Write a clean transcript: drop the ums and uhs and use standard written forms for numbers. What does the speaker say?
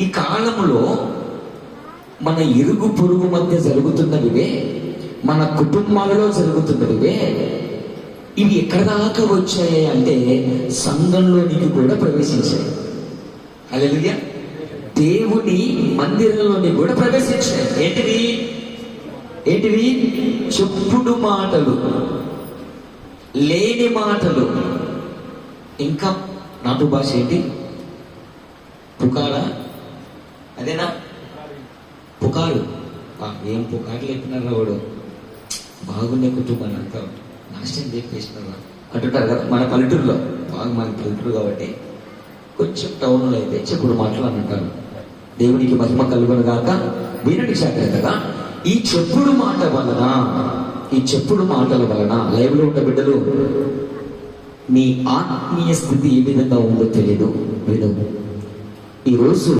ఈ కాలంలో మన ఇరుగు పొరుగు మధ్య జరుగుతున్నవివే, మన కుటుంబాలలో జరుగుతున్నవివే, ఇవి ఎక్కడ దాకా వచ్చాయి అంటే సంఘంలోనికి కూడా ప్రవేశించాయి. హల్లెలూయా. దేవుని మందిరంలోని కూడా ప్రవేశించాయి. ఏంటివి? చెప్పుడు మాటలు, లేని మాటలు. ఇంకా నాటు భాష ఏంటి? పుకారా? అదేనా? పుకారు. ఏం పుకారు లేపినారా వాడు, బాగుండే కుటుంబాన్ని అంతా నాశనం చెప్పేసినారా అంటుంటారు కదా మన పల్లెటూరులో. బాగా మన పల్లెటూరు కాబట్టి కొంచెం టౌన్లో అయితే చెప్పుడు మాటలు అని అంటారు. దేవునికి మహిమ కలుగును గాక. వినండి జాగ్రత్తగా. ఈ చెప్పుడు మాటల వలన లైవ్లో ఉన్న బిడ్డలు, మీ ఆత్మీయ స్థితి ఏ విధంగా ఉందో తెలియదు. ఈరోజు